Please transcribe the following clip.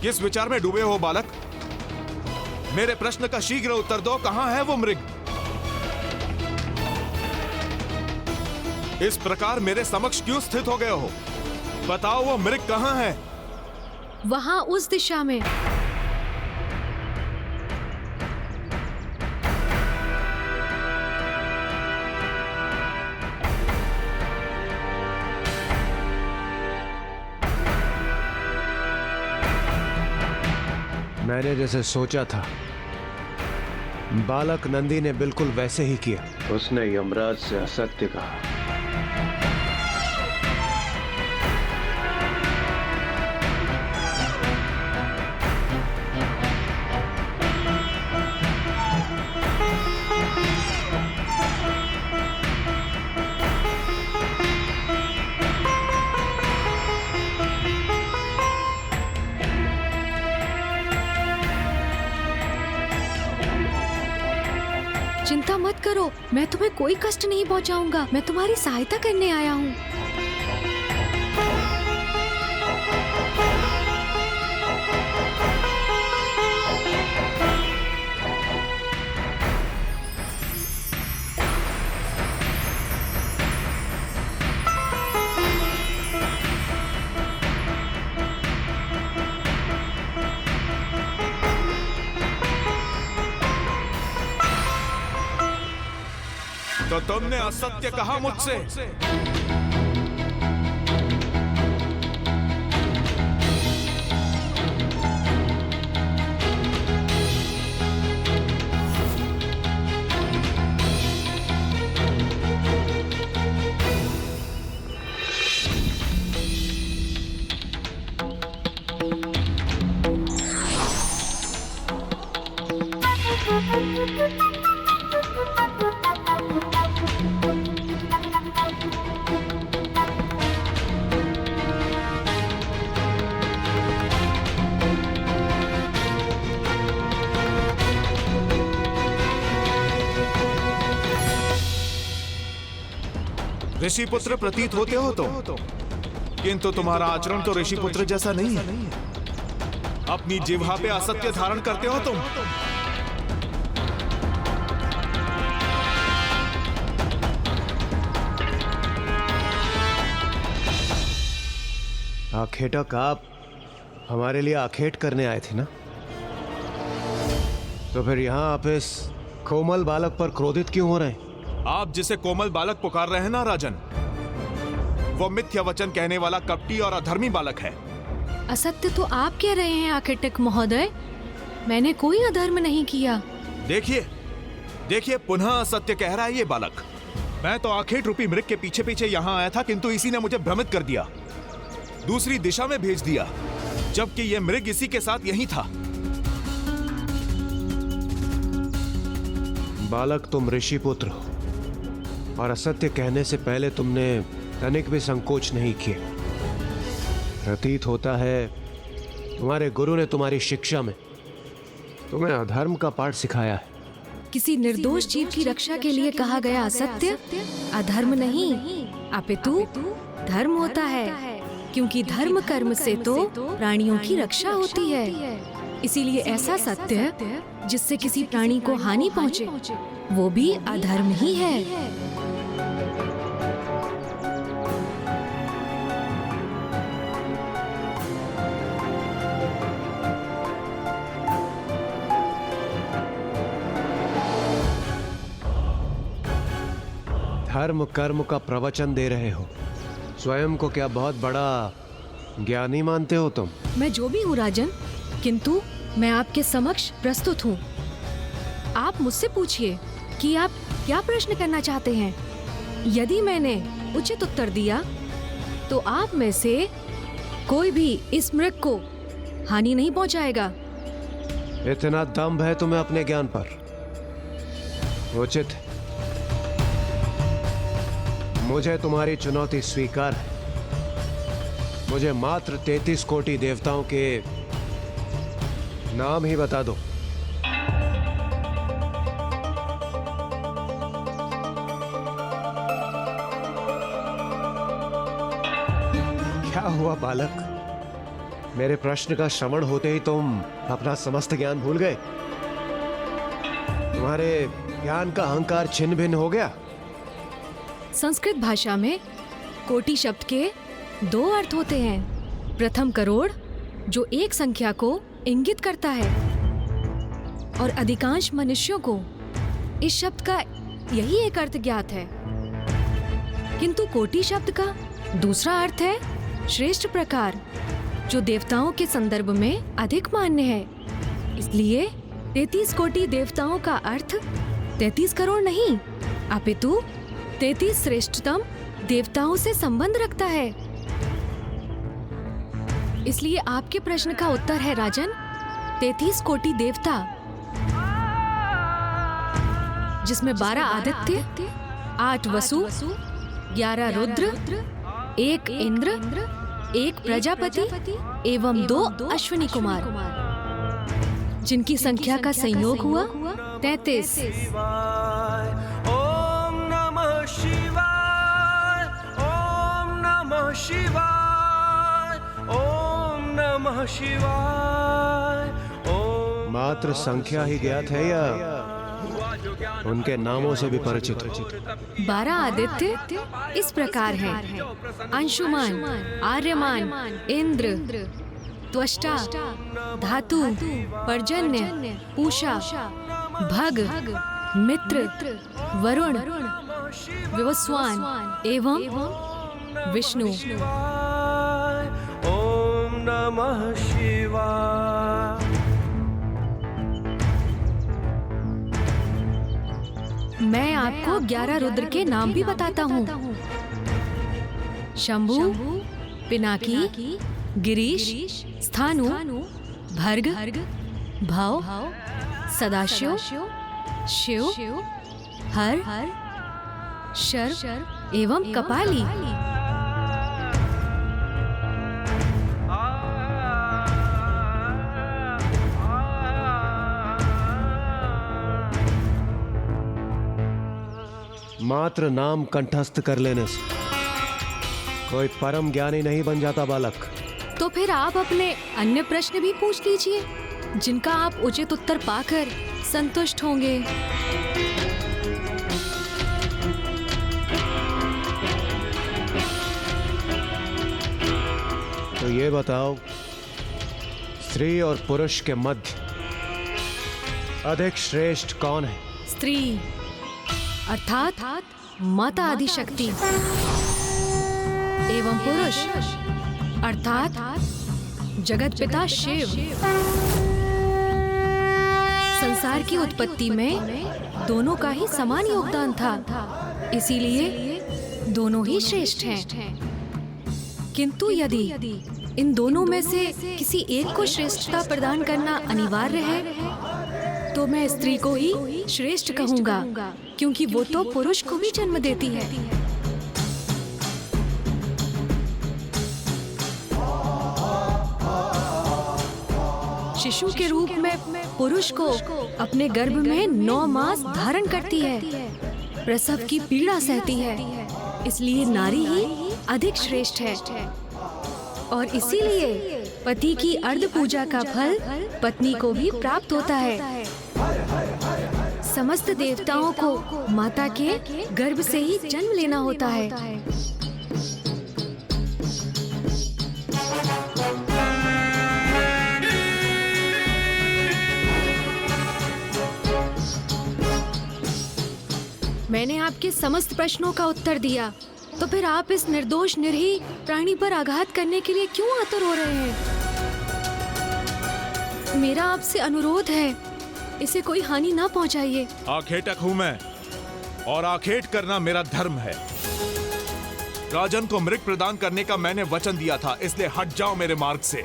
किस विचार में डूबे हो बालक? मेरे प्रश्न का शीघ्र उत्तर दो, कहां है वो मृग? इस प्रकार मेरे समक्ष क्यों स्थित हो गए हो? बताओ वो मृग कहां है? वहां उस दिशा में। मैंने जैसे सोचा था, बालक नंदी ने बिल्कुल वैसे ही किया। उसने यमराज से असत्य कहा। चिंता मत करो, मैं तुम्हें कोई कष्ट नहीं पहुंचाऊंगा। मैं तुम्हारी सहायता करने आया हूँ। तो तुमने असत्य कहा मुझसे। ऋषि पुत्र प्रतीत होते हो तुम, किंतु तुम्हारा आचरण तो ऋषि पुत्र जैसा नहीं है। अपनी जिह्वा पे असत्य धारण करते हो तुम। आखेटक, आप हमारे लिए आखेट करने आए थे ना? तो फिर यहां आप इस कोमल बालक पर क्रोधित क्यों हो रहे हैं? आप जिसे कोमल बालक पुकार रहे हैं ना राजन, वो मिथ्या वचन कहने वाला कपटी और अधर्मी बालक है। असत्य तो आप कह रहे हैं आखेटक महोदय, मैंने कोई अधर्म नहीं किया। देखिए देखिए, पुनः असत्य कह रहा है ये बालक। मैं तो आखेट रूपी मृग के पीछे पीछे यहाँ आया था, किंतु इसी ने मुझे भ्रमित कर दिया, दूसरी दिशा में भेज दिया, जबकि ये मृग इसी के साथ यहीं था। बालक, तुम ऋषि पुत्र हो और असत्य कहने से पहले तुमने तनिक भी संकोच नहीं किए। प्रतीत होता है तुम्हारे गुरु ने तुम्हारी शिक्षा में तुम्हें अधर्म का पाठ सिखाया है। किसी निर्दोष जीव की रक्षा के लिए कहा गया असत्य अधर्म नहीं, अपितु धर्म होता है, क्योंकि धर्म कर्म से तो प्राणियों की रक्षा होती है। इसीलिए ऐसा सत्य जिससे किसी प्राणी को हानि पहुंचे, वो भी अधर्म ही है। धर्म कर्म का प्रवचन दे रहे हो, स्वयं को क्या बहुत बड़ा ज्ञानी मानते हो तुम? मैं जो भी हूँ राजन, किंतु मैं आपके समक्ष प्रस्तुत हूँ। आप मुझसे पूछिए कि आप क्या प्रश्न करना चाहते हैं। यदि मैंने उचित उत्तर दिया तो आप में से कोई भी इस मृग को हानि नहीं पहुंचाएगा। इतना दम्भ है तुम्हें अपने ज्ञान पर? उचित, मुझे तुम्हारी चुनौती स्वीकार है। मुझे मात्र 33 कोटि देवताओं के नाम ही बता दो। क्या हुआ बालक? मेरे प्रश्न का श्रवण होते ही तुम अपना समस्त ज्ञान भूल गए? तुम्हारे ज्ञान का अहंकार छिन्न भिन्न हो गया? संस्कृत भाषा में कोटि शब्द के 2 अर्थ होते हैं। प्रथम करोड़, जो एक संख्या को इंगित करता है, और अधिकांश मनुष्यों को इस शब्द का यही एक अर्थ ज्ञात है। किंतु कोटि शब्द का दूसरा अर्थ है श्रेष्ठ प्रकार, जो देवताओं के संदर्भ में अधिक मान्य है। इसलिए 33 कोटि देवताओं का अर्थ 33 करोड़ नहीं, अपितु 33 श्रेष्ठतम देवताओं से संबंध रखता है। इसलिए आपके प्रश्न का उत्तर है राजन, 33 कोटि देवता, जिसमें 12 आदित्य, 8 वसु, 11 रुद्र, 1 इंद्र, 1 प्रजापति एवं 2 अश्विनी कुमार, जिनकी संख्या का संयोग हुआ 33। ओम नमः शिवाय, ओम नमः शिवाय, ओम नमः शिवाय, ओम। मात्र संख्या ही ज्ञात है या उनके नामों से भी परिचित हो? 12 आदित्य इस प्रकार हैं: अंशुमान, आर्यमान, इंद्र, त्वष्टा, धातु, पर्जन्य, पूषा, भग, मित्र, वरुण, विवस्वान एवं विष्णु। ओम नमः शिवाय। मैं आपको 11 रुद्र के नाम भी बताता हूँ: शंभु, पिनाकी, गिरीश, स्थानु, भर्ग, भव, सदाशिव, शिव, हर, शर एवं कपाली। मात्र नाम कंठस्थ कर लेने से कोई परम ज्ञानी नहीं बन जाता बालक। तो फिर आप अपने अन्य प्रश्न भी पूछ लीजिए, जिनका आप उचित उत्तर पाकर संतुष्ट होंगे। तो ये बताओ, स्त्री और पुरुष के मध्य अधिक श्रेष्ठ कौन है? स्त्री अर्थात माता आदिशक्ति, एवं पुरुष अर्थात जगत पिता शिव। संसार की उत्पत्ति में दोनों का ही समान योगदान था, इसीलिए दोनों ही श्रेष्ठ हैं। किंतु यदि इन दोनों में से किसी एक को श्रेष्ठता प्रदान करना अनिवार्य है, तो मैं स्त्री को ही श्रेष्ठ कहूंगा, क्योंकि वो तो पुरुष को भी जन्म देती है। शिशु के रूप में पुरुष को अपने गर्भ में 9 मास धारण करती है, प्रसव की पीड़ा सहती है, इसलिए नारी ही अधिक श्रेष्ठ है। और इसीलिए पति की अर्ध पूजा का फल पत्नी को भी प्राप्त होता है। समस्त देवताओं को माता के गर्भ से ही जन्म लेना होता है। मैंने आपके समस्त प्रश्नों का उत्तर दिया, तो फिर आप इस निर्दोष निरीह प्राणी पर आघात करने के लिए क्यों आतुर हो रहे हैं? मेरा आपसे अनुरोध है, इसे कोई हानि ना पहुंचाइए। आखेटक हूं मैं, और आखेट करना मेरा धर्म है। राजन को मृग प्रदान करने का मैंने वचन दिया था, इसलिए हट जाओ मेरे मार्ग से।